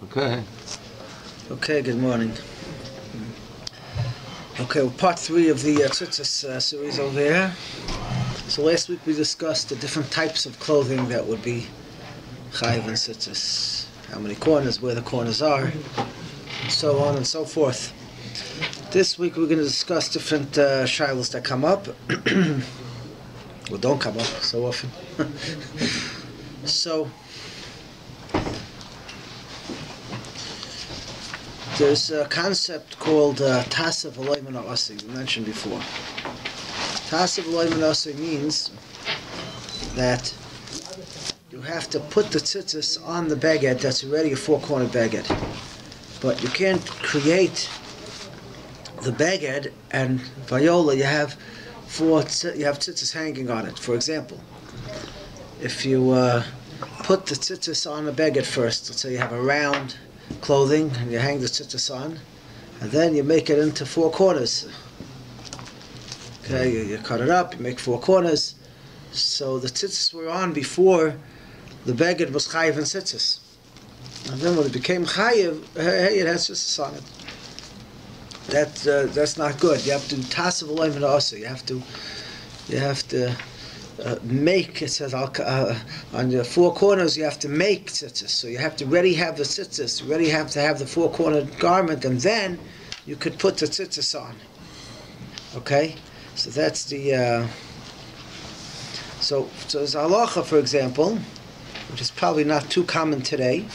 Okay. Okay, good morning. Okay, well, part 3 of the Tzit Tzit series over here. So last week we discussed the different types of clothing that would be chayiv and Tzit Tzit. How many corners, where the corners are, and so on and so forth. This week we're going to discuss different shilos that come up. Well, don't come up so often. So there's a concept called Tasav V'loy Min Ha'asei, we mentioned before. Tasav V'loy Min Ha'asei means that you have to put the tzitzis on the beged that's already a four-cornered beged. But you can't create the beged and viola, you have tzitzis hanging on it. For example, if you put the tzitzis on the beged first, let's say you have a round clothing and you hang the tzitzis on, and then you make it into four corners. Okay, you cut it up, you make four corners. So the tzitzis were on before the beged was chayiv and tzitzis. And then when it became chayiv, hey, it has tzitzis on it. That's not good. You have to tasav v'loy min ha'asei. You have to make. It says on the four corners you have to make tzitzis. So you have to already have the tzitzis. You already have to have the four-cornered garment, and then you could put the tzitzis on. Okay, so that's the. So there's halacha, for example, which is probably not too common today.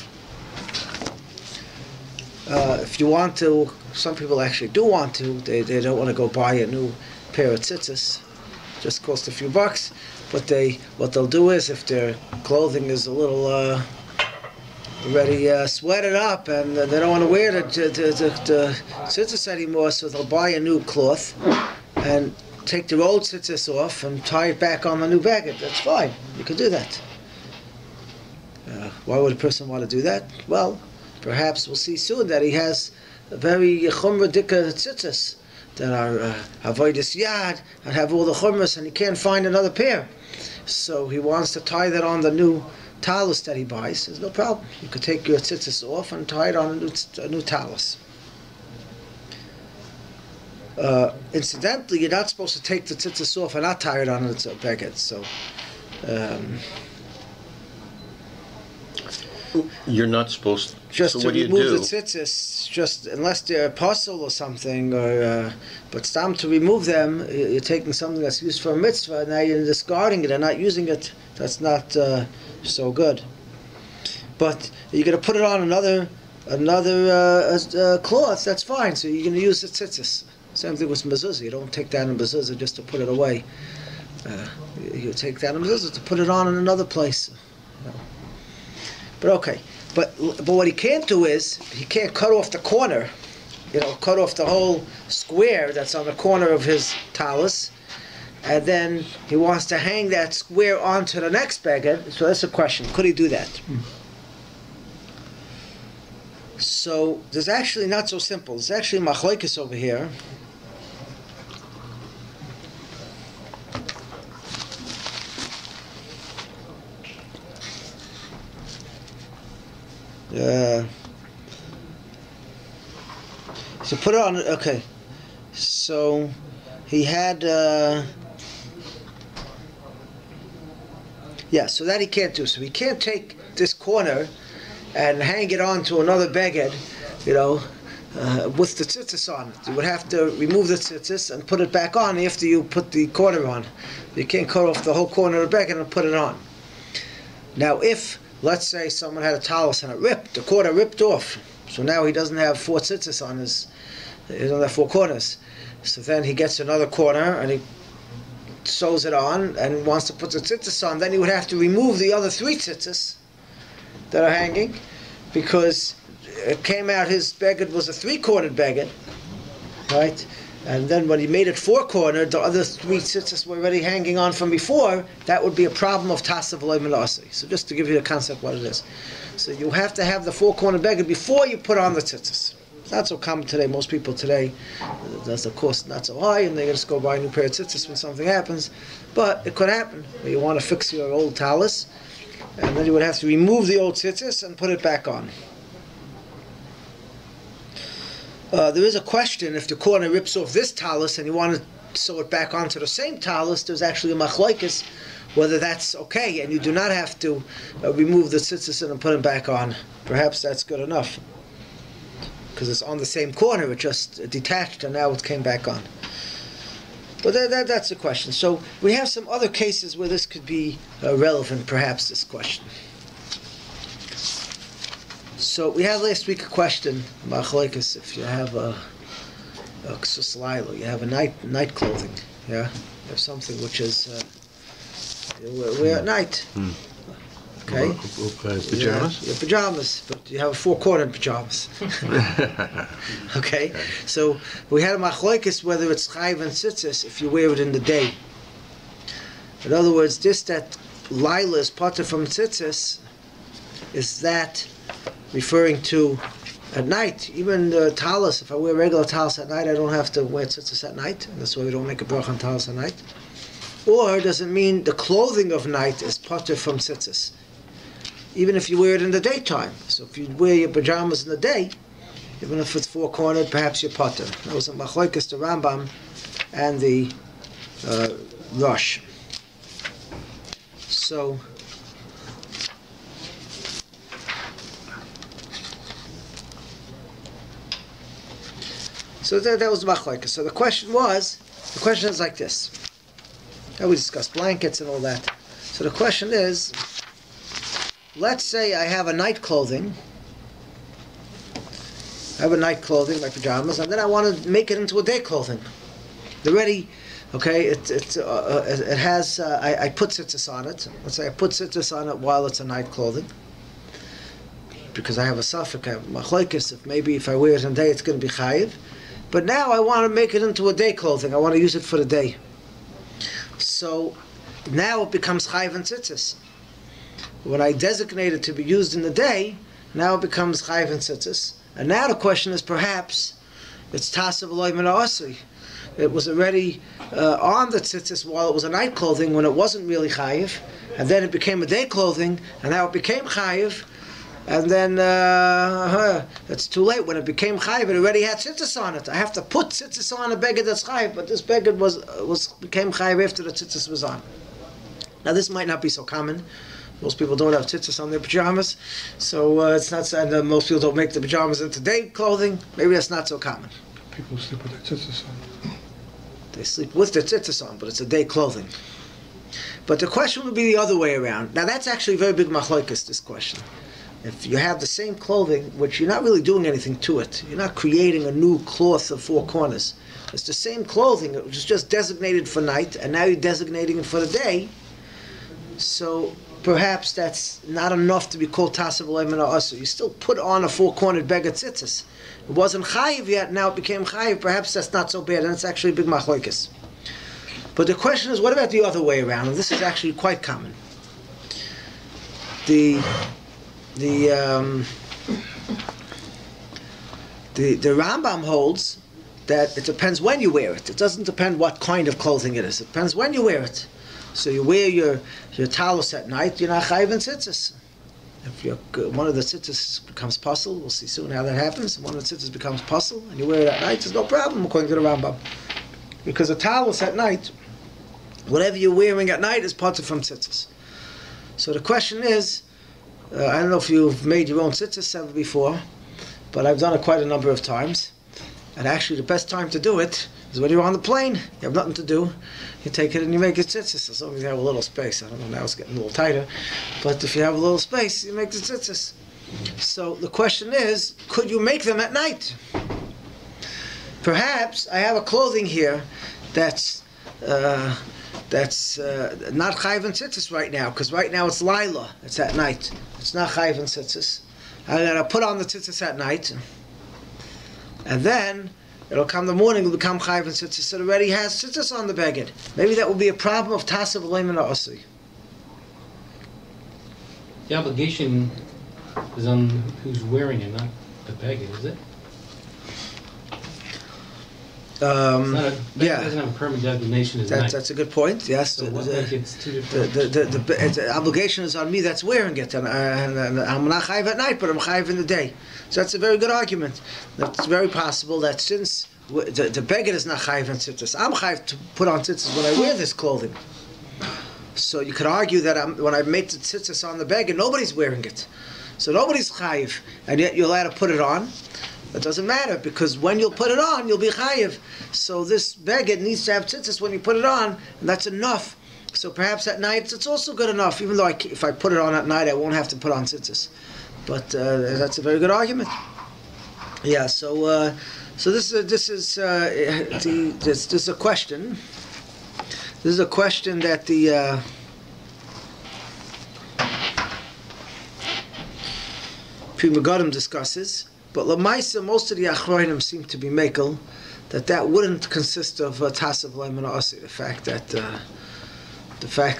If you want to, some people actually do want to, they don't want to go buy a new pair of tzitzis, just cost a few bucks, but what they'll do is, if their clothing is a little already sweated up and they don't want to wear the tzitzis anymore, so they'll buy a new cloth and take their old tzitzis off and tie it back on the new beged. That's fine, you can do that. Why would a person want to do that? Well, perhaps we'll see soon that he has a very chumra dika tzitzis that are avodas yad and have all the chumras, and he can't find another pair. So he wants to tie that on the new talus that he buys. There's no problem. You could take your tzitzis off and tie it on a new talus. Incidentally, you're not supposed to take the tzitzis off and not tie it on its beged. So. You're not supposed to. Just so to what do you remove do? the tzitzis, just unless they're a puzzle or something, or but stam to remove them, you're taking something that's used for a mitzvah, and now you're discarding it and not using it. That's not so good. But you're going to put it on another cloth. That's fine. So you're going to use the tzitzis. Same thing with mezuzah. You don't take that in mezuzah just to put it away. You take that in mezuzah to put it on in another place. But okay, but what he can't do is, he can't cut off the corner, cut off the whole square that's on the corner of his talus, and then he wants to hang that square onto the next beged. So that's a question, could he do that? So there's actually not so simple. There's actually machlokes over here. So put it on. Okay, so he had. So that he can't do. So he can't take this corner and hang it on to another beged, with the tzitzis on it. You would have to remove the tzitzis and put it back on after you put the corner on. You can't cut off the whole corner of the beged and put it on. Now, if let's say someone had a talus and it ripped, the corner ripped off. So now he doesn't have four tzitzis on he doesn't have four corners. So then he gets another corner and he sews it on and wants to put the tzitzis on. Then he would have to remove the other three tzitzis that are hanging, because it came out his beged was a three-cornered beged, right? And then when he made it four-cornered, the other three tzitzis were already hanging on from before. That would be a problem of tasav v'loy min ha'asei. So just to give you a concept what it is. So you have to have the four-cornered beged before you put on the tzitzis. It's not so common today. Most people today, the cost not so high, and they just go buy a new pair of tzitzis when something happens. But it could happen. You want to fix your old talus, and then you would have to remove the old tzitzis and put it back on. There is a question, if the corner rips off this talus and you want to sew it back onto the same talus, there's actually a machlokes whether that's okay, and you do not have to remove the tzitzis and put it back on. Perhaps that's good enough, because it's on the same corner, it just detached and now it came back on. But that's the question. So we have some other cases where this could be relevant, perhaps, this question. So we had last week a question, machlokes, if you have a ksuslailo, you have a night clothing, yeah? You have something which is you wear at night. Okay? Pajamas? Your pajamas, but you have 4-cornered pajamas. Okay? So we had a machlokes whether it's chayv and tzitzis if you wear it in the day. In other words, that lila is potter from tzitzis, is that referring to at night? Even the talus, if I wear regular talus at night, I don't have to wear tzitzis at night, and that's why we don't make a bracha on talus at night. Or does it mean the clothing of night is potter from tzitzis? Even if you wear it in the daytime. So if you wear your pajamas in the day, even if it's 4-cornered, perhaps you're potter. That was a machlokes, the Rambam and the Rosh. So that was machlokes. So the question is like this. Now we discussed blankets and all that. So the question is, let's say I have a night clothing. My pajamas, and then I want to make it into a day clothing. Already, okay, it has, I put tzitzis on it. Let's say I put tzitzis on it while it's a night clothing, because I have a suffix, I have machlokes, if I wear it in the day, it's going to be chayiv. But now I want to make it into a day clothing. I want to use it for the day. So now it becomes chayiv and tzitzis. When I designate it to be used in the day, now it becomes chayiv and tzitzis. And now the question is, perhaps it's tasav v'lo melacha-creative-work. It was already on the tzitzis while it was a night clothing when it wasn't really chayiv, and then it became a day clothing, and now it became chayiv, and then it's too late. When it became chayiv, it already had tzitzis on it. I have to put tzitzis on a beged that's chayiv, but this beged became chayiv after the tzitzis was on. Now this might not be so common. Most people don't have tzitzis on their pajamas, so it's not. And most people don't make the pajamas into day clothing. Maybe that's not so common. People sleep with their tzitzis on. They sleep with their tzitzis on, but it's a day clothing. But the question would be the other way around. Now that's actually a very big machlokes, this question. If you have the same clothing, which you're not really doing anything to it, you're not creating a new cloth of 4 corners. It's the same clothing, it was just designated for night, and now you're designating it for the day. So perhaps that's not enough to be called tasav v'lo melacha-creative-work. You still put on a 4-cornered beged tzitzis. It wasn't chayiv yet, now it became chayiv. Perhaps that's not so bad, and it's actually a big machlokes. But the question is, what about the other way around? And this is actually quite common. The Rambam holds that it depends when you wear it. It doesn't depend what kind of clothing it is. It depends when you wear it. So you wear your talus at night, you're not chayiv in tzitzis. If one of the tzitzis becomes puzzle, we'll see soon how that happens. One of the tzitzis becomes puzzle, and you wear it at night, there's no problem according to the Rambam. Because a talus at night, whatever you're wearing at night is part from tzitzis. So the question is, I don't know if you've made your own tzitzis ever before, but I've done it quite a number of times. And actually the best time to do it is when you're on the plane, you have nothing to do, you take it and you make your tzitzis, as long as you have a little space. I don't know, now it's getting a little tighter, but if you have a little space, you make the tzitzis. So the question is, could you make them at night? Perhaps I have a clothing here that's not chayiv and tzitzis right now, because right now it's lila, it's at night. It's not chayiv and tzitzis. I'm going to put on the tzitzis at night, and then it'll come the morning, it'll become chayiv and tzitzis. It already has tzitzis on the beged. Maybe that will be a problem of tasav v'lo melacha-creative-work. The obligation is on who's wearing it, not the beged, is it? Yeah, doesn't have a permanent designation as night. that's a good point. Yes, So what makes it two different? the obligation is on me that's wearing it, and I'm not chayiv at night, but I'm chayiv in the day. So that's a very good argument. It's very possible that since the beggar is not chayiv in tzitzis, I'm chayiv to put on tzitzis when I wear this clothing. So you could argue that when I make the tzitzis on the beggar, nobody's wearing it, so nobody's chayiv, and yet you're allowed to put it on. It doesn't matter, because when you'll put it on, you'll be chayiv. So this beggar needs to have tzitzis when you put it on, and that's enough. So perhaps at night it's also good enough, even though if I put it on at night, I won't have to put on tzitzis. But that's a very good argument. Yeah. So this is a question. This is a question that the Pri Megadim discusses. But Lamaisa, most of the Achronim seem to be mekel that wouldn't consist of tasav lemon asi. The fact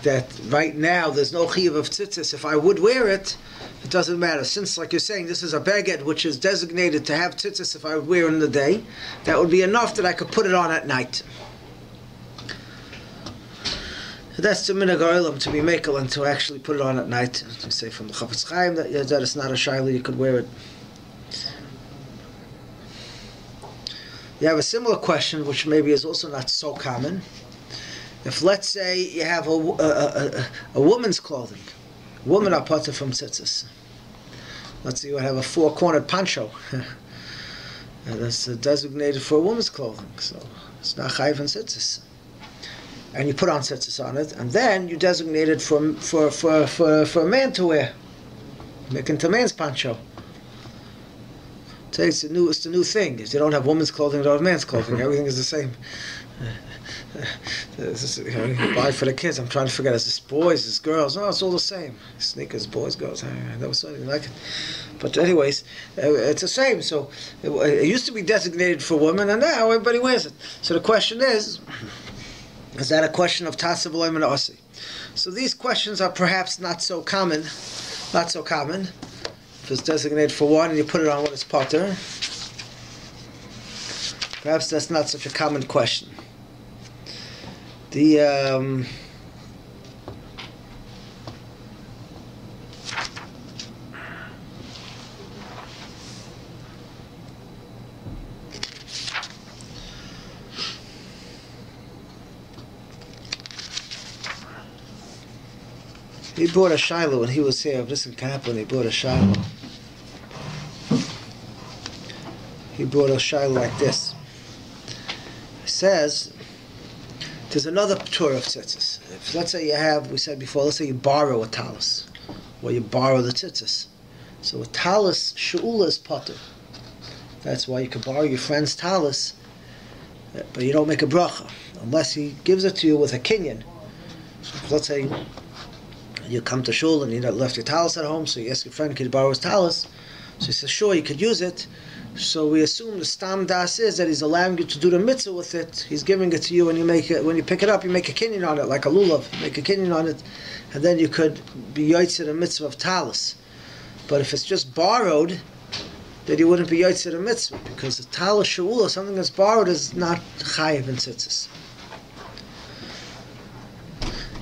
that right now there's no chiyuv of tzitzis. If I would wear it, it doesn't matter. Since, like you're saying, this is a beged which is designated to have tzitzis. If I would wear it in the day, that would be enough that I could put it on at night. That's the minhag ha'olam, to be mekel and to actually put it on at night. We say from the Chafetz Chaim that it's not a shaila, you could wear it. You have a similar question, which maybe is also not so common. If, let's say, you have a woman's clothing, woman apata from tzitzis. Let's say you have a four-cornered poncho. That's designated for a woman's clothing, so it's not chayiv in tzitzis. And you put on tzitzis on it, and then you designate it for a man to wear, make into a man's poncho. It's the new thing. If you don't have women's clothing, you don't have men's clothing. Everything is the same. You buy for the kids. I'm trying to figure out, is this boys, is this girls? No, it's all the same. Sneakers, boys, girls. I never saw anything like it. But anyways, it's the same. So it used to be designated for women, and now everybody wears it. So the question is that a question of tasav lemon asi? So these questions are perhaps not so common. If it's designated for one and you put it on when it's potter, perhaps that's not such a common question. The he brought a shiloh when he was here. Listen, Kaplan, he brought a shiloh. He brought a shiloh like this. He says, there's another Torah of tzitzis. If, let's say you have, we said before, let's say you borrow a talis, or you borrow the tzitzis. So a talis, she'ula is potter. That's why you can borrow your friend's talis, but you don't make a bracha, unless he gives it to you with a kinyan. So let's say you come to shul and you left your talis at home, so you ask your friend, could you borrow his talis? So he says, sure, you could use it. So we assume the stam das is that he's allowing you to do the mitzvah with it. He's giving it to you, and you make it. When you pick it up, you make a kinyan on it, like a lulav. You make a kinyan on it, and then you could be yotzei the mitzvah of talis. But if it's just borrowed, then you wouldn't be yotzei the mitzvah, because the talis she'ula, something that's borrowed, is not chayiv in tzitzis.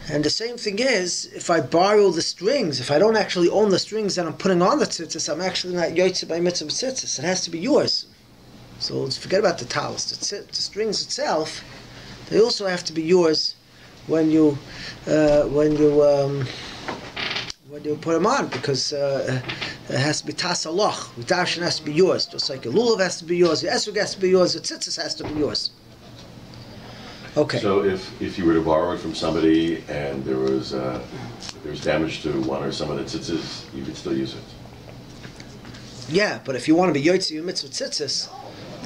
And the same thing is, if I borrow the strings, if I don't actually own the strings that I'm putting on the tzitzis, I'm actually not yotzei by mitzvah tzitzis. It has to be yours. So let's forget about the talis. The strings itself, they also have to be yours when you put them on, because it has to be tasaloch. The darshan has to be yours, just like your lulav has to be yours, your esrog has to be yours, the tzitzis has to be yours. Okay. So if you were to borrow it from somebody and there was damage to one or some of the tzitzis, you could still use it. Yeah, but if you want to be yotzei your mitzvah tzitzis,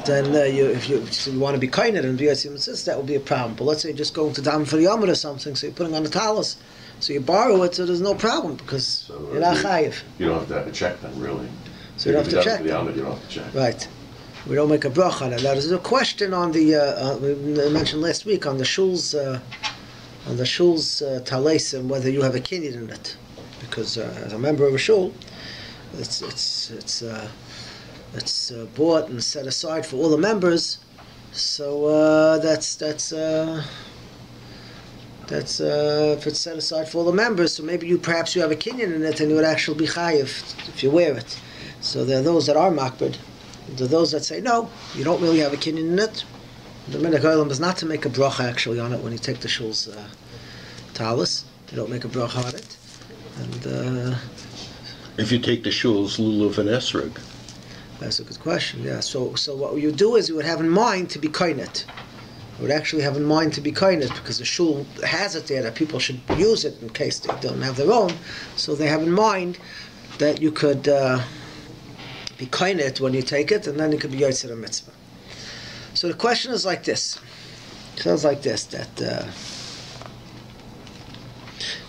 then if you want to be kained and be yotzei your tzitzis, that would be a problem. But let's say you're just going to dam for the yamud or something, so you're putting on the talis, so you borrow it, so there's no problem, because you're not chayiv. You don't have to have a check then, really. So you don't have to check. For the yamud, you don't have to check. Right. We don't make a bracha on it. Now, there's a question on the we mentioned last week on the shul's talesim, whether you have a kinyan in it, because as a member of a shul, it's bought and set aside for all the members. So that's if it's set aside for all the members. So maybe perhaps you have a kinyan in it, and you would actually be chayiv if you wear it. So there are those that are makbid. There are those that say no, you don't really have a kinyan in it. The minhag olam is not to make a bracha actually on it when you take the shul's talis. You don't make a bracha on it. And if you take the shul's lulav and esrog. That's a good question. Yeah. So what you do is you would have in mind to be kainet. You would actually have in mind to be kainet because the shul has it there that people should use it in case they don't have their own. So they have in mind that you could be kainet when you take it, and then you could be yotzer a mitzvah. So the question is like this. It sounds like this: that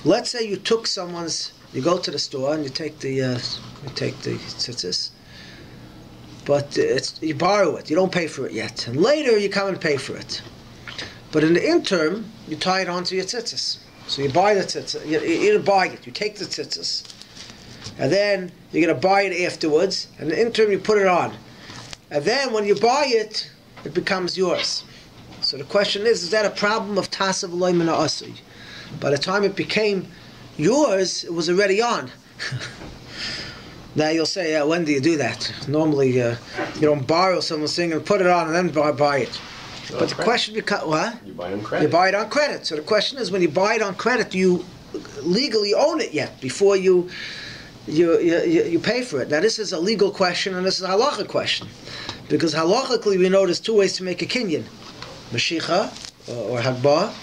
let's say you took someone's. You go to the store and you take the tzitzis. But you borrow it. You don't pay for it yet. And later you come and pay for it. But in the interim, you tie it onto your tzitzis. So you buy the tzitzis. You didn't buy it. You take the tzitzis. And then you're going to buy it afterwards. And in the interim, you put it on. And then when you buy it, it becomes yours. So the question is that a problem of tasav loy min ha'asui? By the time it became yours, it was already on. Now you'll say, when do you do that? Normally, you don't borrow someone's thing and put it on and then buy it. So but the question becomes, what? You buy on credit. You buy it on credit. So the question is, when you buy it on credit, do you legally own it yet before you pay for it? Now this is a legal question and this is a halacha question. Because halachically we know there's two ways to make a kinyan. Mashicha, or hagbah,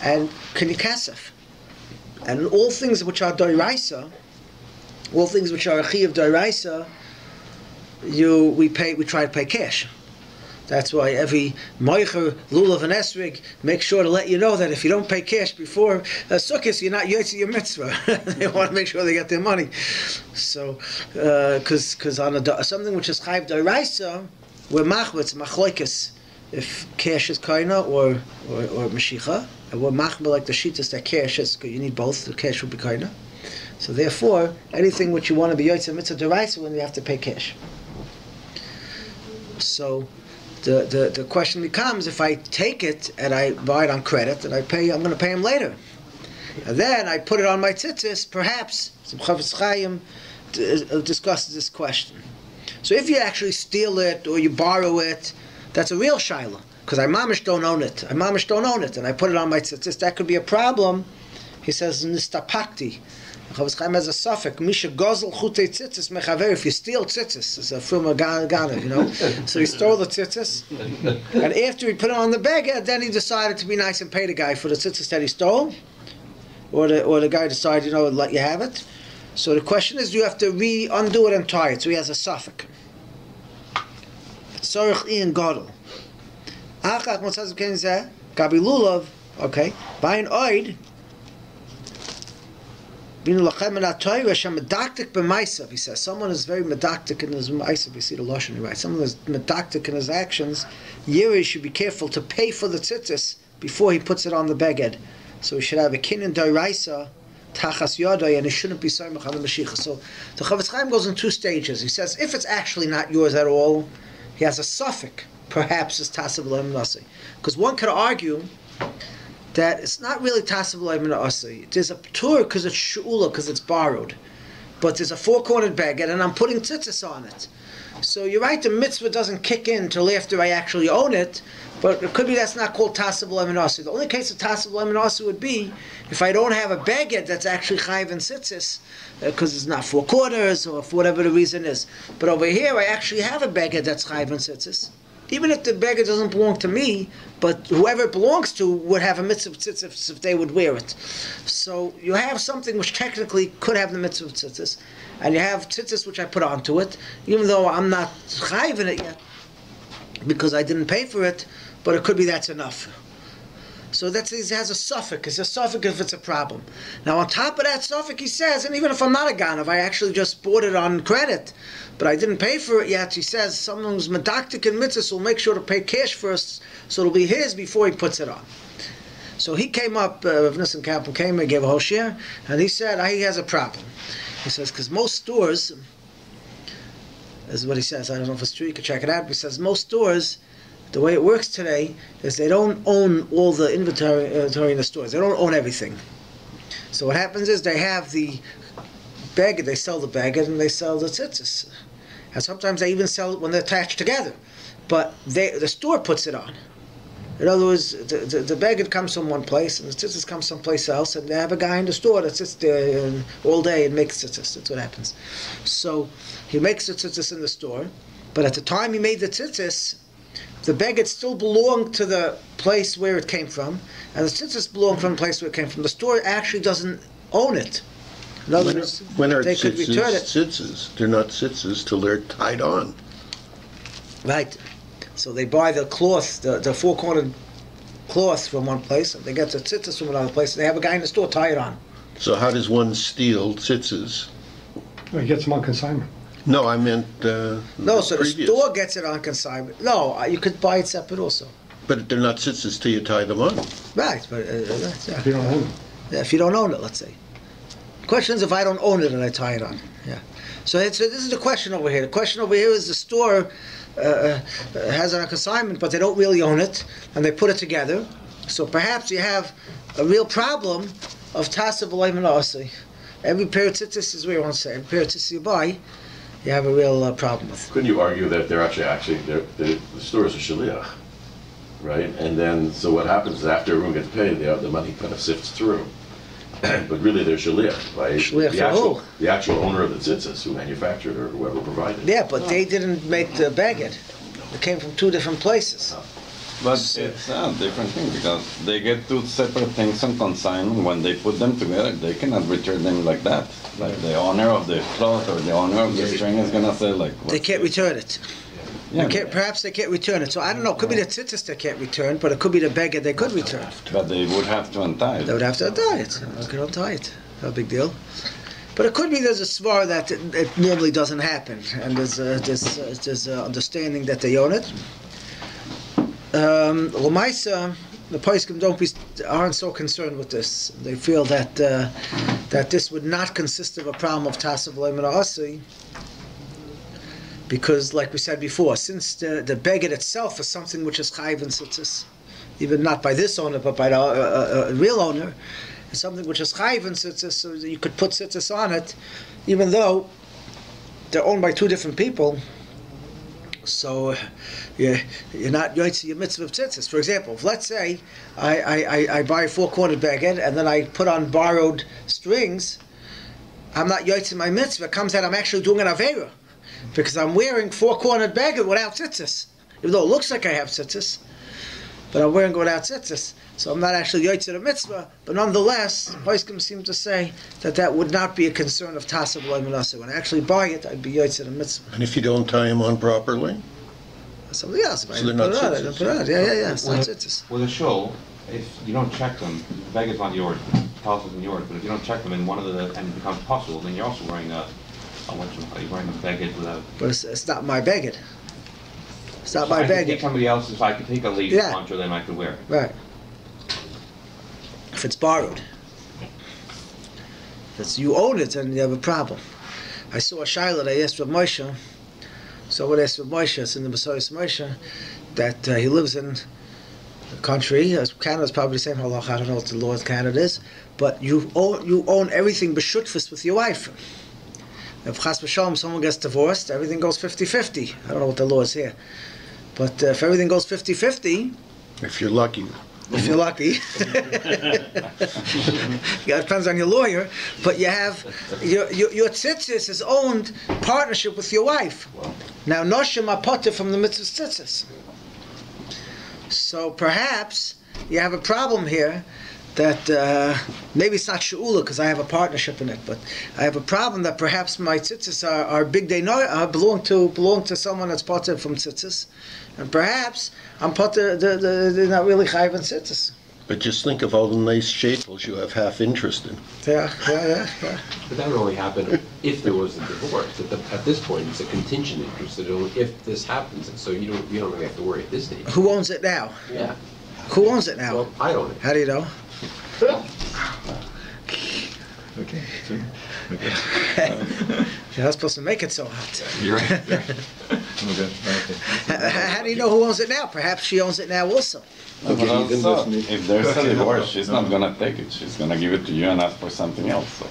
and kinikasef. And all things which are doiraisa, all things which are a chi of doiraisa, we try to pay cash. That's why every moicher, lulav, and esrog make sure to let you know that if you don't pay cash before sukkos, you're not yotzer your mitzvah. They want to make sure they get their money. So, because on something which is chayv doiraisa, we're machbetz machlokes if cash is kaina or mashicha, and we're machbet like the shittas that cash is. You need both. The cash will be kaina. So therefore, anything which you want to be yotzer mitzvah doraisa, when you have to pay cash. So the question becomes: if I take it and I buy it on credit and I'm going to pay him later, and then I put it on my tzitzis, perhaps some Chafetz Chaim discusses this question. So if you actually steal it or you borrow it, that's a real shaila because I mamish don't own it. And I put it on my tzitzis. That could be a problem. He says nistapakti. Chafetz Chaim has a suffix. Misha gozel chutei tzitzis mechaver. If you steal tzitzis, it's a from a Ghana, you know. So he stole the tzitzis, and after he put it on the beged, then he decided to be nice and pay the guy for the tzitzis that he stole, or the guy decided, let you have it. So the question is, you have to undo it and tie it. So he has a suffix. Tzorich ian gadol. Achach motzaz kenizeh gabi lulav. Okay, by an oid. He says someone is very medactic in his ma'asav. You see the lashon right. Someone is medactic in his actions. Yeri should be careful to pay for the tzitzis before he puts it on the beged. So he should have a kinyan d'oraisa tachas yadai, and he shouldn't be samech on the mashiach. So the Chafetz Chaim goes in two stages. He says if it's actually not yours at all, he has a suffix. Perhaps it's tasav l'em nasi, because one could argue that it's not really tasav l'em nasi. There's a tur because it's shu'ula, because it's borrowed, but there's a four-cornered beged, and I'm putting tzitzis on it. So you're right, the mitzvah doesn't kick in until after I actually own it, but it could be that's not called tasav l'em nasi. The only case of tasav l'em nasi would be if I don't have a beged that's actually chayv and tzitzis, because it's not 4 quarters or for whatever the reason is. But over here, I actually have a beged that's chayv and tzitzis. Even if the beged doesn't belong to me, but whoever it belongs to would have a mitzvah of tzitzis if they would wear it. So you have something which technically could have the mitzvah of tzitzis, and you have tzitzis which I put onto it, even though I'm not chayv in it yet, because I didn't pay for it, but it could be that's enough. So it has a suffix. It's a suffix if it's a problem. Now on top of that suffix, he says, and even if I'm not a ganav, I actually just bought it on credit, but I didn't pay for it yet. He says someone who's medactic in mitzvahs will make sure to pay cash first, so it'll be his before he puts it on. So he came up, Rav Nissen Kaplan came and gave a whole share, and he said he has a problem. He says because most stores, this is what he says. I don't know if it's true. You can check it out. He says most stores, the way it works today is they don't own all the inventory in the stores. They don't own everything. So what happens is they have the bagged, they sell the bagged and they sell the tzitzis. And sometimes they even sell it when they're attached together. But the store puts it on. In other words, the bagged comes from one place and the tzitzis comes someplace else, and they have a guy in the store that sits there all day and makes tzitzis. That's what happens. So he makes the tzitzis in the store, but at the time he made the tzitzis, the bagged still belonged to the place where it came from, and the tzitzis belong from the place where it came from. The store actually doesn't own it. In other words, they could return it. Tzitzis? They're not tzitzis till they're tied on. Right. So they buy the cloth, the four-cornered cloth from one place, and they get the tzitzis from another place, and they have a guy in the store tie it on. So how does one steal tzitzis? Well, he gets them on consignment. No, I meant No, so previous. the store gets it on consignment. No, you could buy it separate also. But they're not tzitzis till you tie them on. Right, but If you don't own them. yeah, if you don't own it, let's say. The question is if I don't own it and I tie it on. Yeah. So this is the question over here. The question over here is the store has it on consignment, but they don't really own it, and they put it together. So perhaps you have a real problem of tasa v'loy menasei. Every pair of tzitzis is where you want to say. Every pair of tzitzis you buy, you have a real problem with. Couldn't you argue that they're the store is a shaliach, right? And then, so what happens is after everyone gets paid, the money kind of sifts through. But really they're shaliach, right? Shaliach for who? The actual owner of the tzitzis who manufactured or whoever provided it. Yeah, but they didn't make the baguette. It came from two different places. But it's a different thing because they get two separate things on consignment. When they put them together, they cannot return them like that. Like the owner of the cloth or the owner of the string is gonna say like. They can't return it. Yeah, Perhaps they can't return it. So I don't know. It could be the tzitzis they can't return, but it could be the baguette they could return. but they would have to untie it. They would have to untie it. They could untie it. No big deal. But it could be there's a svar that it normally doesn't happen, and there's a understanding that they own it. L'maisa, the poskim aren't so concerned with this. They feel that that this would not consist of a problem of tasa v'loy menasei, because, like we said before, since the baguette itself is something which is chayiv in tzitzis, even not by this owner but by the real owner, it's something which is chayiv in tzitzis, so you could put tzitzis on it, even though they're owned by two different people. So you're not yotzei your mitzvah of tzitzis. For example, if let's say I buy a four-cornered baguette and then I put on borrowed strings, I'm not yotzei my mitzvah. It comes out I'm actually doing an aveira, because I'm wearing four-cornered baguette without tzitzis. Even though it looks like I have tzitzis, but I'm wearing it without tzitzis. So I'm not actually yotzei the mitzvah, but nonetheless, poskim seem to say that would not be a concern of tasa v'loy menasei. When I actually buy it, I'd be yotzei the mitzvah. And if you don't tie them on properly? Something else. So they're not tzitzis. Yeah. It's not tzitzis. With a shul, if you don't check them, the bag is not yours, the towel isn't yours, but if you don't check them in one of and it becomes possible, then you're also wearing you're wearing a baguette without. But it's not my baguette. It's not my I could take baguette. somebody else's, I could take a lady's poncho, then I could wear it. Right. If it's borrowed. If it's you own it, then you have a problem. I saw a shayla, I asked Rabbi Moshe, someone asked Rabbi Moshe, it's in the Messiah's Moshe, that he lives in the country, Canada's probably the same halacha, I don't know what the law in Canada is, but you own everything b'shutfus with your wife. If chas v'shalom someone gets divorced, everything goes 50-50. I don't know what the law is here. But if everything goes 50-50, If you're lucky. if you're lucky, yeah, it depends on your lawyer, but you have, your tzitzis is owned partnership with your wife. Now, noshim apotah from the mitzvah tzitzis. So perhaps you have a problem here that maybe it's not she'ula because I have a partnership in it, but I have a problem that perhaps my tzitzis are big day belong to someone that's potter from tzitzis, and perhaps I'm potter they're not really chayiv in tzitzis. But just think of all the nice shapels you have half interest in. Yeah. But that would only happen if there was a divorce. At this point, it's a contingent interest. If this happens, and so you don't really have to worry at this stage. Who owns it now? Yeah. Who owns it now? Well, I own it. How do you know? Okay. You're not supposed to make it so hot. You're right. How do you know who owns it now? Perhaps she owns it now also. But also, if there's a divorce, she's not gonna take it. She's gonna give it to you and ask for something else. So.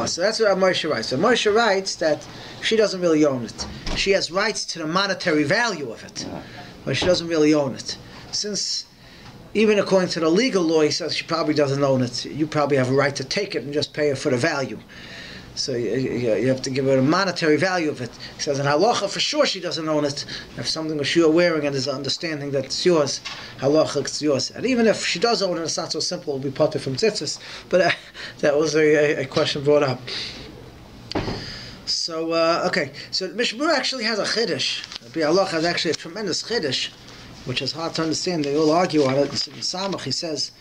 So that's what Moshe writes. So Moshe writes that she doesn't really own it. She has rights to the monetary value of it, but she doesn't really own it. Since, even according to the legal law, he says she probably doesn't own it. You probably have a right to take it and just pay her for the value. So you have to give her the monetary value of it. He says in halacha for sure she doesn't own it. If something that you're wearing and there's an understanding that it's yours, halacha it's yours. And even if she does own it, it's not so simple. It'll be parted from tzitzis. But that was a question brought up. So okay. So Mishmur actually has a chiddush. Rabbi halacha has actually a tremendous chiddush, which is hard to understand. They all argue on it. In Samach he says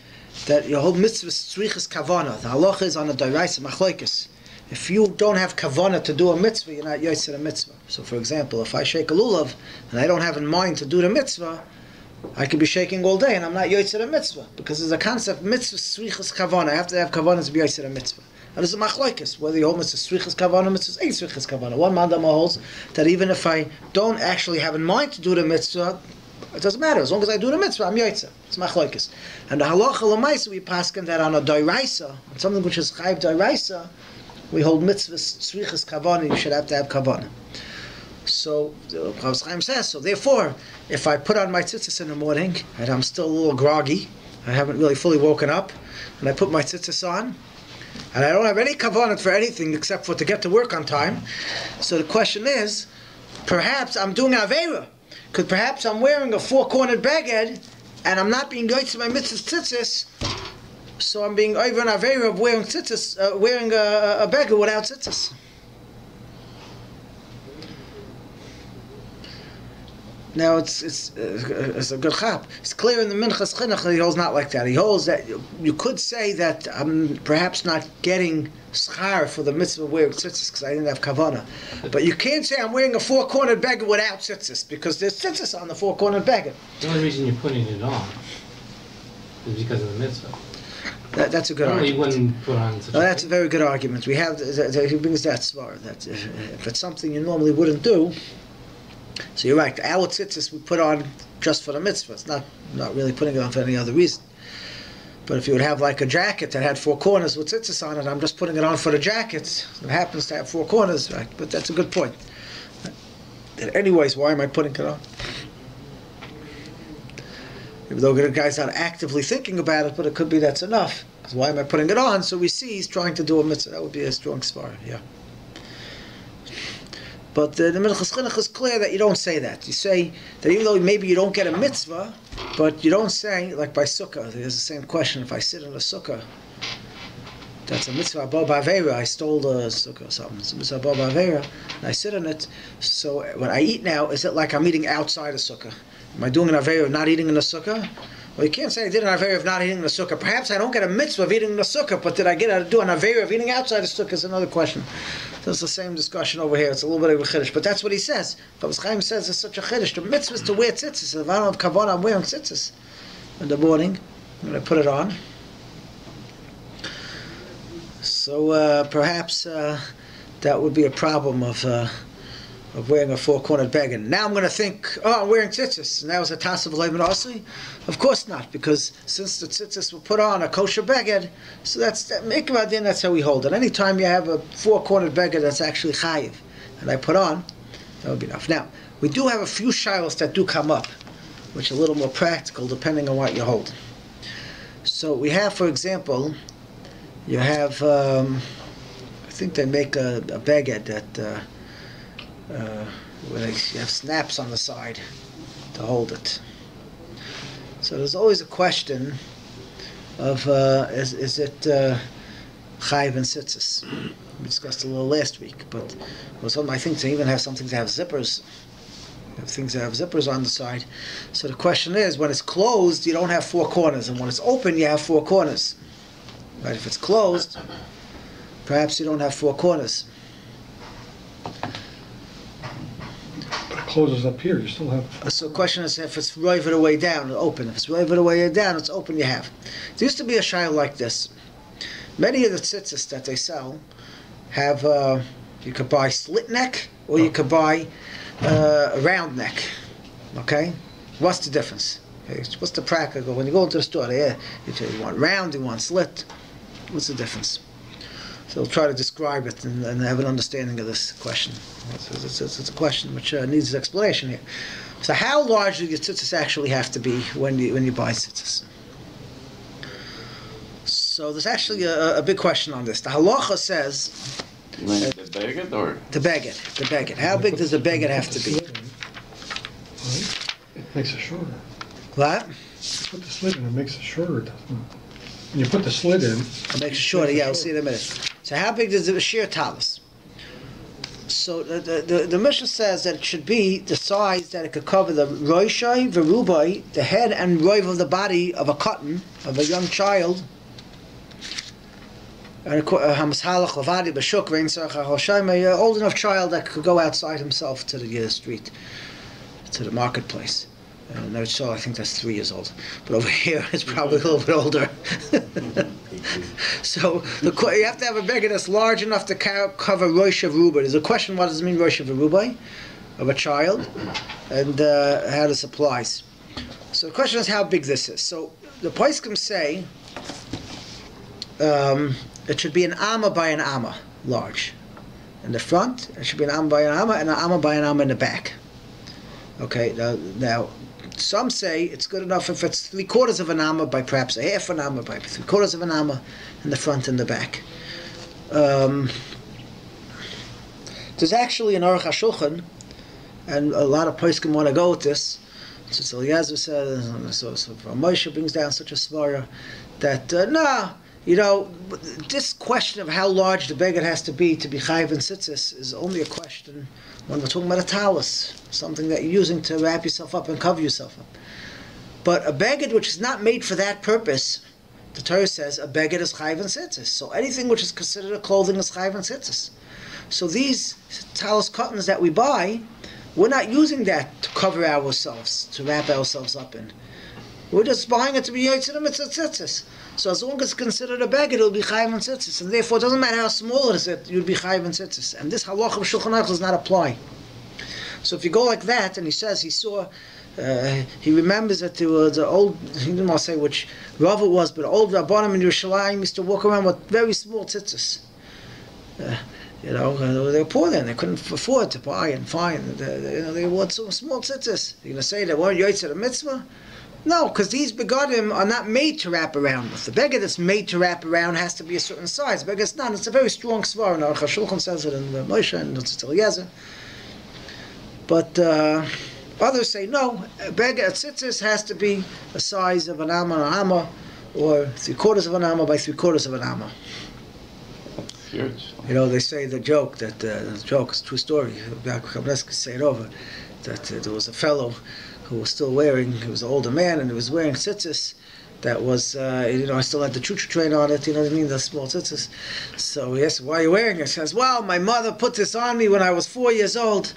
that your whole mitzvah tzrichas kavana. The halacha is on a deraisa machlokes. If you don't have kavanah to do a mitzvah, you're not yotzei a mitzvah. So, for example, if I shake a lulav and I don't have in mind to do the mitzvah, I could be shaking all day and I'm not yotzei a mitzvah because there's a concept mitzvah tzrichas kavanah. I have to have kavanah to be yotzei a mitzvah. And there's a machlokes whether you hold mitzvah tzrichas kavanah, mitzvah ain't tzrichas kavanah. One mandama holds that even if I don't actually have in mind to do the mitzvah, it doesn't matter as long as I do the mitzvah. I'm yotzei. It's machlokes. And the halacha l'maisa we paskin that on a doiraisa, on something which is chayv doiraisa. We hold mitzvahs, tzrichas kavanah, you should have to have kavanah. So, Chavis Chaim says, so therefore, if I put on my tzitzis in the morning, and I'm still a little groggy, I haven't really fully woken up, and I put my tzitzis on, and I don't have any kavanah for anything except for to get to work on time, so the question is, perhaps I'm doing Aveira, because perhaps I'm wearing a four-cornered beged, and I'm not being yotzei my mitzvahs tzitzis, so I'm being over an aveira of wearing tzitzis, wearing a beggar without tzitzis. Now it's a good chap. It's clear in the Minchas Chinuch that he holds not like that. He holds that you could say that I'm perhaps not getting schar for the mitzvah of wearing tzitzis because I didn't have kavanah. But you can't say I'm wearing a four-cornered beggar without tzitzis because there's tzitzis on the four-cornered beggar. The only reason you're putting it on is because of the mitzvah. That's a good argument. You wouldn't put on such that's a very good argument. We have he brings that svar that if it's something you normally wouldn't do, so you're right. Our tzitzis we put on just for the mitzvah. It's not really putting it on for any other reason. But if you would have like a jacket that had four corners with tzitzis on it, I'm just putting it on for the jacket. It happens to have four corners, right? But that's a good point. And anyways, why am I putting it on? Even though the guy's not actively thinking about it, but it could be that's enough. Because why am I putting it on? So we see he's trying to do a mitzvah. That would be a strong svar, yeah. But the Minchas Chinuch is clear that you don't say that. You say that even though maybe you don't get a mitzvah, but you don't say, like by sukkah, there's the same question. If I sit in a sukkah, that's a mitzvah above aveira. I stole the sukkah or something. It's a mitzvah above aveira, and I sit in it. So when I eat now, is it like I'm eating outside a sukkah? Am I doing an aveira of not eating in the sukkah? Well, you can't say I did an aveira of not eating in the sukkah. Perhaps I don't get a mitzvah of eating in the sukkah, but did I get to do an aveira of eating outside the sukkah is another question. There's the same discussion over here. It's a little bit of a chiddush, but that's what he says. Chavis Chaim says it's such a chiddush. The mitzvah is to wear tzitzis. If I don't have kavanah, I'm wearing tzitzis in the morning when I put it on. So perhaps that would be a problem of wearing a four-cornered beged. Now I'm going to think, oh, I'm wearing tzitzis. Now is a tasav leiben asi? Of course not, because since the tzitzis were put on a kosher beged, so that's how we hold it. Anytime you have a four-cornered beged that's actually chayiv, and I put on, that would be enough. Now, we do have a few shilos that do come up, which are a little more practical depending on what you hold. So we have, for example, you have, I think they make a beged that where they have snaps on the side to hold it. So there's always a question of is it chayiv and tzitzis? We discussed a little last week, but I think they even have something to have zippers. They have things that have zippers on the side. So the question is, when it's closed, you don't have four corners, and when it's open, you have four corners. Right? If it's closed, perhaps you don't have four corners. Closes up here, you still have. So the question is if it's riveted away down, it's open. If it's riveted away down, it's open, you have. There used to be a shayla like this. Many of the tzitzis that they sell have, you could buy slit neck, or you could buy a round neck. Okay, what's the difference? Okay, what's the practical? When you go into the store, you want round, you want slit. What's the difference? So we'll try to describe it and have an understanding of this question. It's a question which needs explanation here. So how large do your tzitzis actually have to be when you buy tzitzis? So there's actually a big question on this. The halacha says... You mean the baguette or? The baguette. How big does the baguette have to be? It makes it shorter. What? You put the slit in, it makes it shorter, doesn't it? When you put the slit in... It makes it shorter, yeah, we'll see in a minute. So how big does the sheer talus? So the Mishnah says that it should be the size that it could cover the roishai, verubai, the head and roiv of the body of a cotton, of a young child. An old enough child that could go outside himself to the street, to the marketplace. And so I think that's 3 years old. But over here, it's probably a little bit older. So you have to have a beggar that's large enough to cover Rosh Rubai. There's a question, what does it mean, Rosh Rubai? Of a child, and how this applies. So the question is how big this is. So the poskim say it should be an amma by an amma, large. In the front, it should be an amma by an amma, and an amma by an amma in the back. Okay, now some say it's good enough if it's 3/4 of an amma by perhaps a half an amma by 3/4 of an amma in the front and the back. There's actually an Aruch HaShulchan, and a lot of poskim want to go with this. So Eliezer says, so Moshe brings down such a svara that this question of how large the beggar has to be chayiv and tzitzis is only a question when we're talking about a talus, something that you're using to wrap yourself up and cover yourself up. But a beggar which is not made for that purpose, the Torah says a beggar is chayiv and tzitzis. So anything which is considered a clothing is chayiv and tzitzis. So these talus cottons that we buy, we're not using that to cover ourselves, to wrap ourselves up in. We're just buying it to be yotzei the mitzvah tzitzis. So as long as it's considered a beggar, it'll be chayiv and tzitzis, and therefore it doesn't matter how small it is, you'll be chayiv and tzitzis. And this halacha of Shulchan Aruch does not apply. So if you go like that, and he says he saw, he remembers that there was an old, he didn't want to say which Rav it was, but an old Rabbanim in Yerushalayim used to walk around with very small tzitzis. They were poor then; they couldn't afford to buy and find. They wore some small tzitzis. You're going to say they weren't yotzei the mitzvah? No, because these begadim are not made to wrap around with. The beggar that's made to wrap around has to be a certain size. The beggar is not. It's a very strong svar. And Aruch HaShulchan says it in the Moshe and Tzit Eliezer. But others say no. A beggar at tzitzis has to be a size of an amma, or 3/4 of an amma by 3/4 of an amma. That's huge. They say the joke that it's a true story. Say it over. That there was a fellow who was still wearing, he was an older man, and he was wearing tzitzis that was, I still had the choo-choo train on it, the small tzitzis. So he asked, why are you wearing it? He says, well, my mother put this on me when I was 4 years old.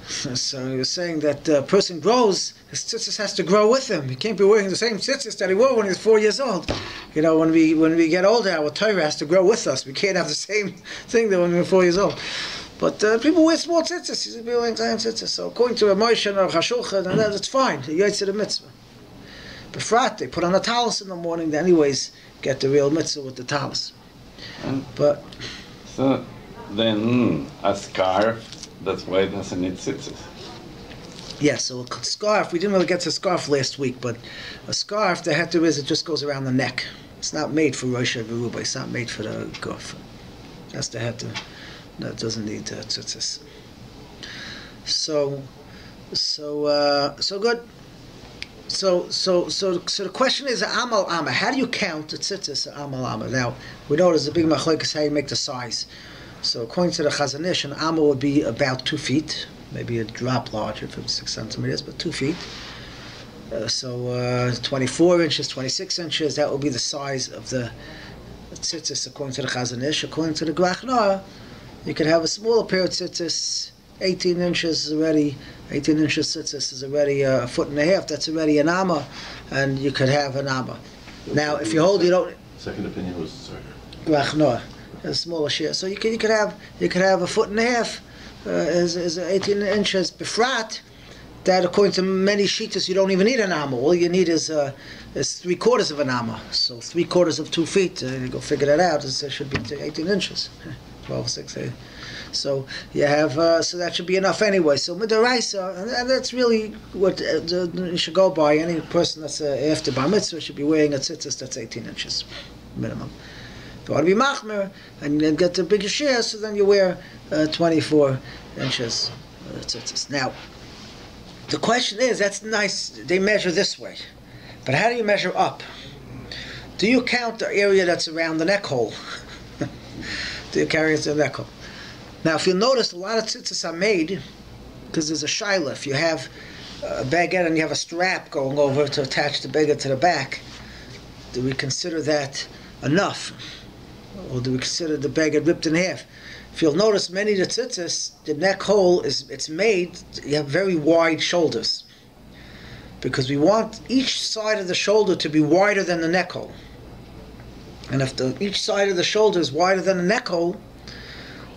So he was saying that a person grows, his tzitzis has to grow with him. He can't be wearing the same tzitzis that he wore when he was 4 years old. When we get older, our Torah has to grow with us. We can't have the same thing that when we were 4 years old. But people wear small tzitzis. He's wearing giant tzitzis. So according to Moshe and Aruch HaShulchan, and that's fine. Yotzei the mitzvah. Befrat, they put on a talus in the morning. They anyways get the real mitzvah with the talus. But so then a scarf. That's why it doesn't need tzitzis. Yes. So a scarf. We didn't really get to scarf last week, but a scarf. The heter is it just goes around the neck. It's not made for Rosh Rubai. It's not made for the guf. That's the heter. That doesn't need tzitzis. So good. So the question is amal amma. How do you count the tzitzis amal amma? Now we know there's a big machlokes how you make the size. So according to the Chazon Ish, an amma would be about 2 feet, maybe a drop larger, 56 centimeters, but 2 feet. 24 inches, 26 inches. That would be the size of the tzitzis according to the Chazon Ish. According to the Grach Noah, you could have a smaller pair of tzitzis, 18 inches is already, 18 inches tzitzis is already a foot and a half, that's already an amma, and you could have an amma. Now, if you hold, you don't... Second opinion was, sorry. Grach Noah, a smaller share. So you could have a foot and a half, is 18 inches. Befrat, that according to many shittas, you don't even need an amma. All you need is 3/4 of an amma. So 3/4 of 2 feet. You go figure that out. It should be 18 inches. 12, 6, 8. So you have, so that should be enough anyway. So midaraisa, and that's really what you should go by. Any person that's after bar mitzvah should be wearing a tzitzis that's 18 inches minimum. If you want to be machmer and then get the bigger share, so then you wear 24 inches tzitzis. Now, the question is, that's nice. They measure this way, but how do you measure up? Do you count the area that's around the neck hole? Do you carry it to the neck hole? Now, if you'll notice, a lot of tzitzis are made because there's a shaila. If you have a baguette and you have a strap going over to attach the baguette to the back, do we consider that enough? Or do we consider the baguette ripped in half? If you'll notice, many of the tzitzis, the neck hole, it's made, you have very wide shoulders. Because we want each side of the shoulder to be wider than the neck hole. And if each side of the shoulder is wider than the neck hole,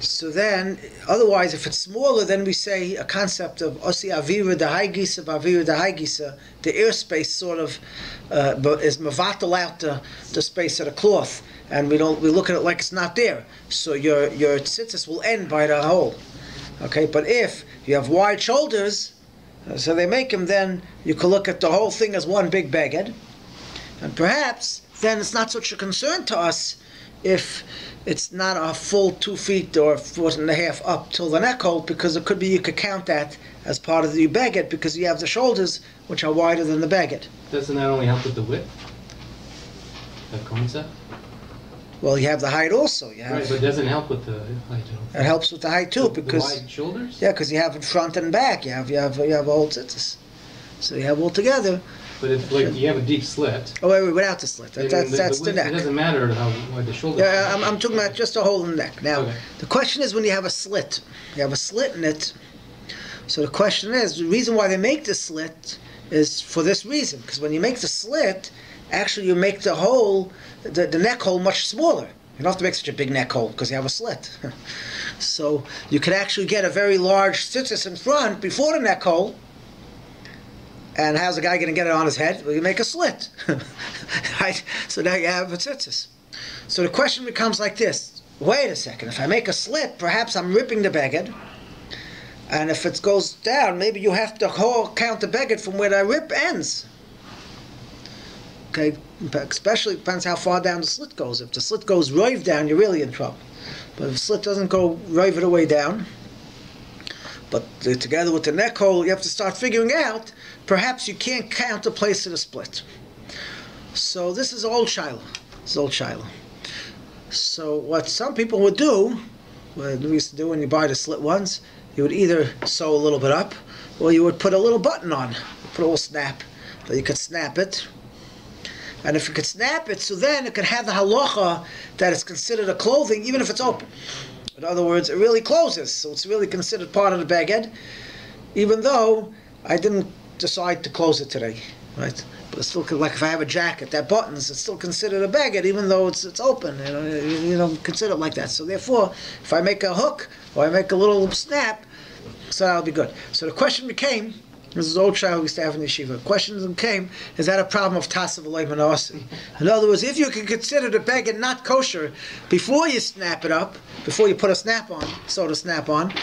so then, otherwise, if it's smaller, then we say a concept of osi avira dahaigisa, avira dahaigisa. The airspace sort of is mavatal out the space of the cloth, and we look at it like it's not there. So your tzitzis will end by the hole. Okay, but if you have wide shoulders, so they make them, then you can look at the whole thing as one big baguette, and perhaps then it's not such a concern to us if it's not a full 2 feet or 4.5 up till the neck hole, because it could be you could count that as part of the baguette because you have the shoulders which are wider than the baguette. Doesn't that only help with the width? That concept? Well, you have the height also. You have, Right, but it doesn't help with the height. it helps with the height too, because the wide shoulders? yeah, because you have in front and back. You have all tzitzis, so you have all together. But if like you have a deep slit, Oh wait, without the slit. That's the width, neck. It doesn't matter how wide the shoulder. Yeah, I'm talking about just a hole in the neck. Now, Okay. the question is when you have a slit. You have a slit in it. So the question is, the reason why they make the slit is for this reason. Because when you make the slit, actually you make the hole, the neck hole much smaller. You don't have to make such a big neck hole because you have a slit. So you could actually get a very large tzitzis in front before the neck hole. And how's the guy going to get it on his head? Well, you make a slit. Right? So now you have a tzitzis. So the question becomes like this. Wait a second. If I make a slit, perhaps I'm ripping the baguette. And if it goes down, maybe you have to count the baguette from where the rip ends. Okay? Especially depends how far down the slit goes. If the slit goes right down, you're really in trouble. But if the slit doesn't go right the way down, but together with the neck hole, you have to start figuring out, perhaps you can't count the place of the split. So this is old Shiloh. This is old Shiloh. So what some people would do, what we used to do when you buy the slit ones, you would either sew a little bit up, or you would put a little button on. Put a little snap. So you could snap it. And if you could snap it, so then it could have the halacha that it's considered a clothing, even if it's open. In other words, it really closes, so it's really considered part of the baguette, even though I didn't decide to close it today, right? But it's still like if I have a jacket that buttons, it's still considered a baguette, even though it's open. You don't consider it like that. So therefore, if I make a hook or I make a little snap, so that'll be good. So the question became. This is old child we used to have in the yeshiva. The question came, is that a problem of tasav v'loy manasi? In other words, if you can consider the baguette not kosher before you snap it up, before you put a snap on, sew the snap on,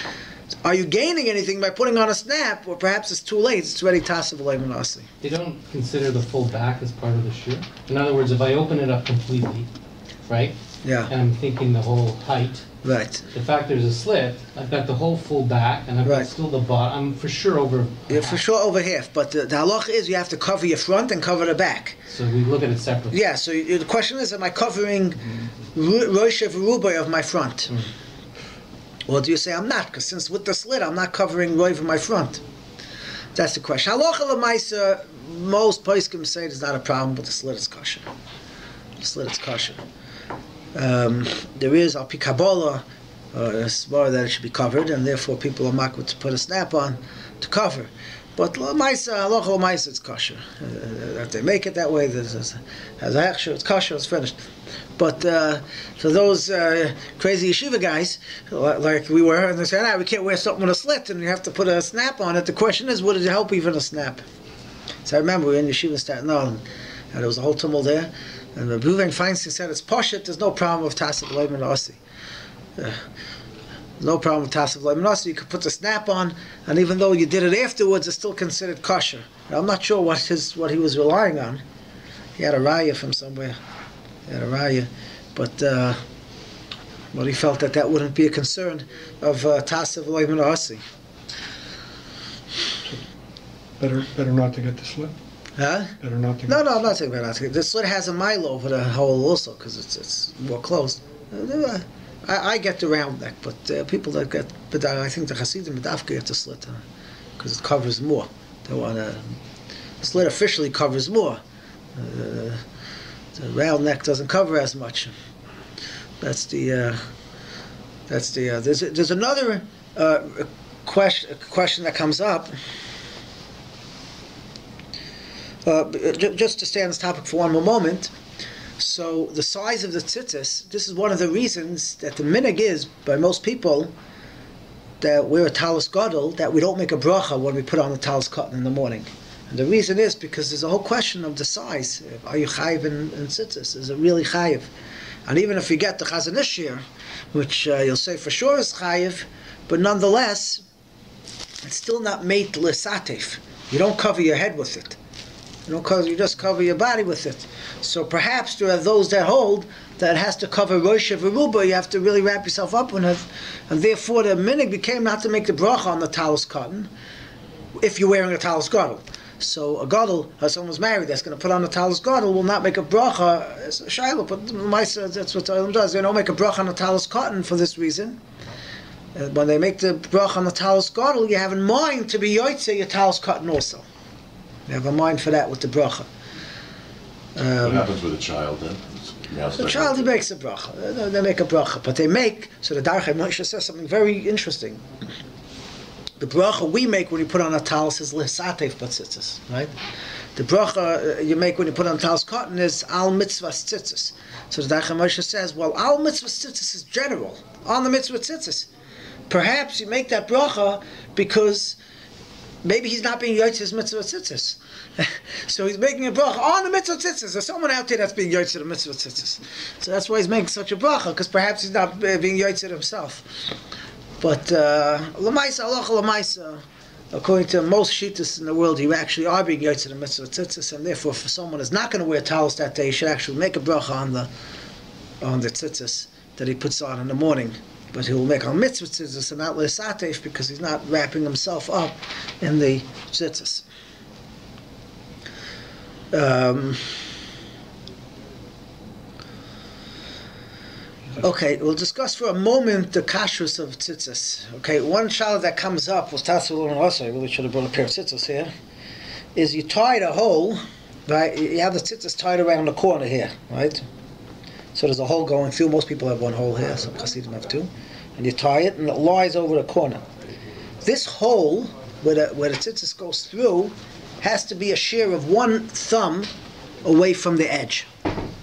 are you gaining anything by putting on a snap, or perhaps it's too late, it's already tasav v'loy manasi? They don't consider the full back as part of the shoe. In other words, if I open it up completely, right? Yeah. And I'm thinking the whole height. Right. The fact there's a slit, I've got the whole full back, and I've got Right. still the bottom. I'm for sure over. Yeah, for sure over half, but the halacha is you have to cover your front and cover the back. So we look at it separately. Yeah, so the question is, am I covering Rosh Rubai of my front? Or do you say I'm not? Because since with the slit, I'm not covering Roiv of my front. That's the question. Halacha l'maisa, most poskim say there's not a problem, but the slit is kosher. The slit is kosher. There is al pi Kabbalah a svar that it should be covered, and therefore people are makbid to put a snap on to cover. But halacha l'maisa, it's kosher. If they make it that way, as actually it's kosher, it's finished. But for those crazy yeshiva guys, like we were, and they say, we can't wear something with a slit, and you have to put a snap on it. The question is, would it help even a snap? So I remember we were in yeshiva in Staten Island, and there was a whole tumult there, and the Reuven Feinstein said, it's poshut, there's no problem with tasav loy menasi. No problem with tasav loy menasi. You could put the snap on, and even though you did it afterwards, it's still considered kosher. Now, I'm not sure what he was relying on. He had a raya from somewhere. But he felt that wouldn't be a concern of tasav loy menasi. Better not to get the slit. Huh? Better not to. No, I'm not saying better not to get. The slit has a milo over the hole also because it's more closed. I get the round neck, but people that get, but I think the Hasidim Medafka get the slit because it covers more. They want the slit officially covers more. The round neck doesn't cover as much. There's another question that comes up. Just to stay on this topic for one more moment. So the size of the tzitzis, this is one of the reasons that the minhag is by most people that wear a talis gadol, that we don't make a bracha when we put on the talis cotton in the morning. And the reason is because there's a whole question of the size. Are you chayiv in tzitzis? Is it really chayiv? And even if you get the Chazon Ish here, which you'll say for sure is chayiv, but nonetheless, it's still not made l'satef. You don't cover your head with it. You just cover your body with it. So perhaps there are those that hold that it has to cover Rosh V'ruba. You have to really wrap yourself up in it, and therefore the minhag became not to make the bracha on the talis cotton if you're wearing a talis gadol. So a gadol, if someone's married that's going to put on a talis gadol, will not make a bracha. It's a shiloh, but that's what Ta'alim does. They don't make a bracha on the talis cotton for this reason. When they make the bracha on the talis gadol, you have in mind to be yotzei your talis cotton also. You have a mind for that with the bracha. What happens with a child then? The child, he makes a bracha. They make a bracha. But they make, so the Darchei Moshe says something very interesting. The bracha we make when you put on a talis is l'satef b'tzitzis, right? The bracha you make when you put on talis cotton is al mitzvah tzitzis. So the Darchei Moshe says, well, al mitzvah tzitzis is general. On the mitzvah tzitzis. Perhaps you make that bracha because maybe he's not being yotzei his mitzvah tzitzis. So he's making a bracha on the mitzvah tzitzis. There's someone out there that's being yotzei the mitzvah tzitzis. So that's why he's making such a bracha, because perhaps he's not being yotzei himself. But l'maisa, halacha l'maisa, according to most shittas in the world, you actually are being yotzei the mitzvah tzitzis, and therefore, if someone is not going to wear talis that day, he should actually make a bracha on the tzitzis that he puts on in the morning. But he will make on mitzvah tzitzis and not l'satef because he's not wrapping himself up in the tzitzis. Okay, we'll discuss for a moment the kashrus of tzitzis. Okay, one shaila that comes up was tassel and also I really should have brought a pair of tzitzis here. Is you tie a hole, right? You have the tzitzis tied around the corner here, right? So there's a hole going through. Most people have one hole here. Some Hasidim have two, and you tie it, and it lies over the corner. This hole where the tzitzis goes through has to be a shear of 1 thumb away from the edge,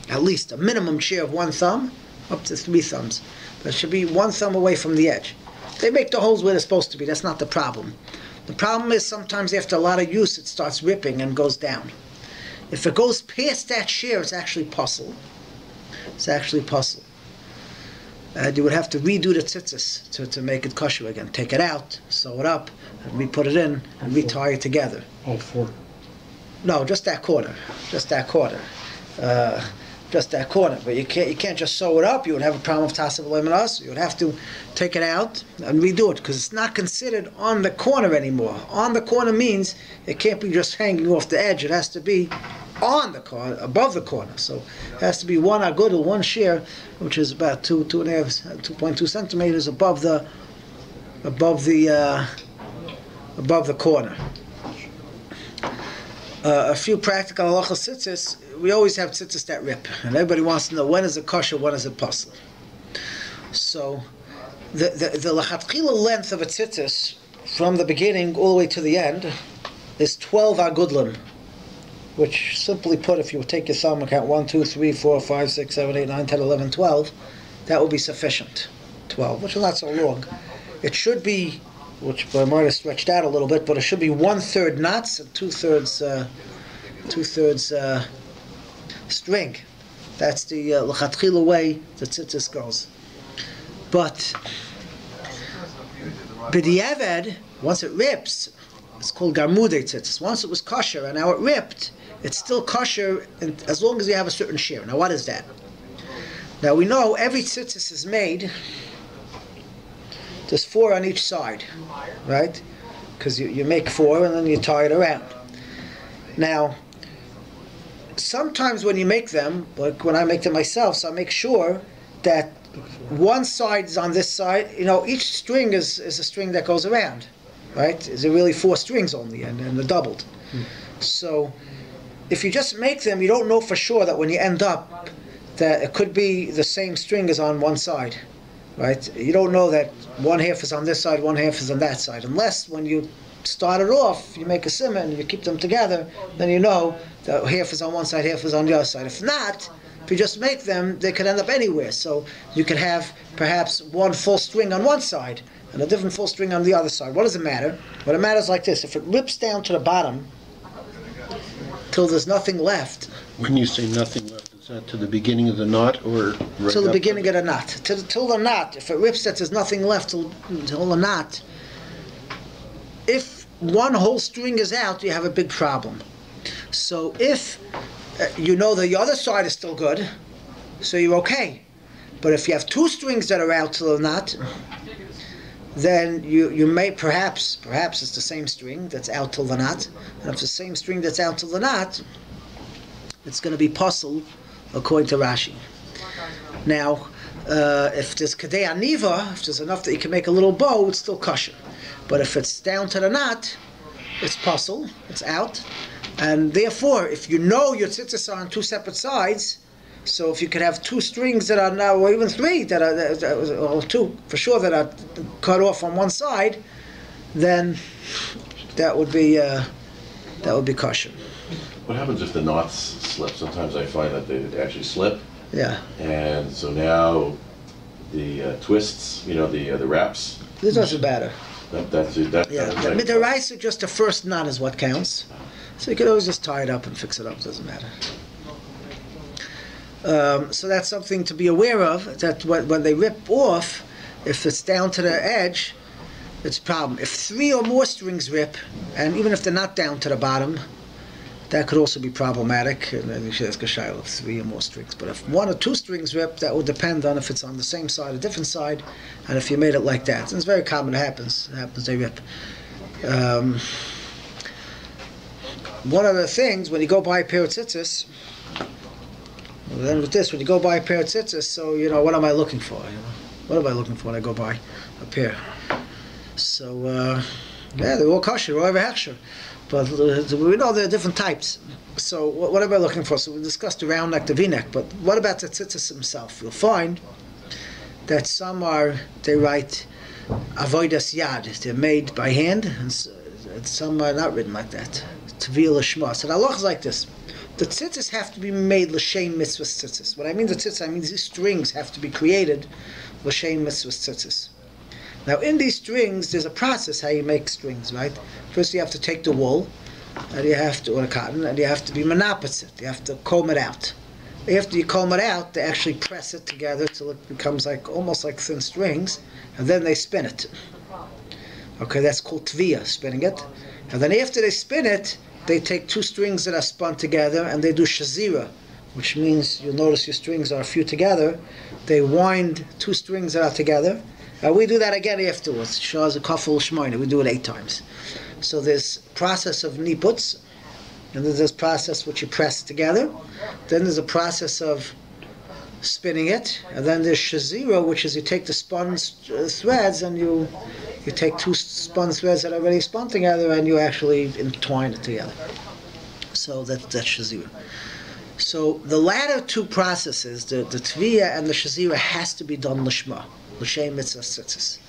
at least a minimum shear of 1 thumb. Up to 3 thumbs. But it should be 1 thumb away from the edge. They make the holes where they're supposed to be. That's not the problem. The problem is sometimes after a lot of use it starts ripping and goes down. If it goes past that shear, it's actually puzzle. It's actually puzzle. You would have to redo the tzitzis to make it kosher again. Take it out, sew it up, and re-put it in, and re-tie it together. All 4. No, just that corner. Just that corner. Just that corner, but you can't just sew it up. You would have a problem with tasav lemonas. You would have to take it out and redo it because it's not considered on the corner anymore. On the corner means it can't be just hanging off the edge. It has to be on the corner, above the corner. So it has to be 1 agudel, 1 shear, which is about 2.2 centimeters above the corner. A few practical halacha tzitzis. We always have tzitzis that rip, and everybody wants to know when is it kosher, when is it puzzle. So, the lechatchila length of a tzitzis from the beginning all the way to the end is 12 agudlim, which simply put, if you take your thumb and count 1, 2, 3, 4, 5, 6, 7, 8, 9, 10, 11, 12, that will be sufficient. 12, which is not so long. It should be, which I might have stretched out a little bit, but it should be 1/3 knots and 2/3 string. That's the lechatchila way the tzitzis goes. But b'diavad, once it rips, it's called garmudei tzitzis. Once it was kosher and now it ripped, it's still kosher as long as you have a certain share. Now what is that? Now we know every tzitzis is made, there's 4 on each side, right? Because you make 4 and then you tie it around. Now, sometimes when you make them, like when I make them myself, so I make sure that one side is on this side. You know, each string is a string that goes around, right? Is there really 4 strings only, and they're doubled. So if you just make them, you don't know for sure that when you end up, that it could be the same string as on one side, right? You don't know that one half is on this side, one half is on that side, unless when you start it off, you make a simmer and you keep them together, then you know that half is on one side, half is on the other side. If not, if you just make them, they could end up anywhere. So you could have perhaps one full string on one side and a different full string on the other side. What does it matter? What it matters like this: if it rips down to the bottom till there's nothing left. When you say nothing left, is that to the beginning of the knot or right Till the up beginning of the knot. Till the knot. If it rips that there's nothing left till the knot. If one whole string is out, you have a big problem. So if you know the other side is still good, so you're okay. But if you have 2 strings that are out till the knot, then you may perhaps it's the same string that's out till the knot, and if it's the same string that's out till the knot, it's going to be puzzle according to Rashi. Now, if there's kadei aniva, if there's enough that you can make a little bow, it's still kosher. But if it's down to the knot, it's puzzle, it's out. And therefore, if you know your tzitzis are on 2 separate sides, so if you could have 2 strings that are now, or even 3 that are, or 2 for sure, that are cut off on one side, then that would be kosher. What happens if the knots slip? Sometimes I find that they actually slip. Yeah. And so now the twists, the wraps. This doesn't matter. That's Yeah. The rice, just the first knot is what counts. So you could always just tie it up and fix it up. It doesn't matter. So that's something to be aware of. That when they rip off, if it's down to the edge, it's a problem. If 3 or more strings rip, and even if they're not down to the bottom, that could also be problematic, and then you should ask a shaila of 3 or more strings. But if 1 or 2 strings rip, that would depend on if it's on the same side or different side, and if you made it like that. And it's very common, it happens, they rip. One of the things, when you go buy a pair of tzitzis, then with this, when you go buy a pair of tzitzis, so, what am I looking for? What am I looking for when I go buy a pair? So, they're all kosher, all hechsher. But we know there are different types. So what am I looking for? So we discussed the round neck, the V-neck, but what about the tzitzis himself? You'll find that some they write avodas yad, they're made by hand, and some are not written like that. Tvil l'shma. So the halacha is like this: the tzitzis have to be made l'shem mitzvah tzitzis. What I mean the tzitzis, I mean these strings have to be created l'shem mitzvah tzitzis. Now in these strings, there's a process how you make strings, right? First you have to take the wool, and or the cotton, and you have to be menapetz it. You have to comb it out. After you comb it out, they actually press it together till it becomes almost like thin strings, and then they spin it. Okay, that's called tvia, spinning it. And then after they spin it, they take 2 strings that are spun together, and they do shazira, which means you'll notice your strings are a few together. They wind 2 strings that are together. We do that again afterwards. Shaz a kafel shemoneh. We do it 8 times. So there's process of niputs, and then there's process which you press together. Then there's a process of spinning it, and then there's shazira, which is you take the spun threads and you take 2 spun threads that are already spun together and you actually entwine it together. So that's shazira. So the latter 2 processes, the tvia and the shazira, has to be done lishma. L'shem mitzvah tzitzis.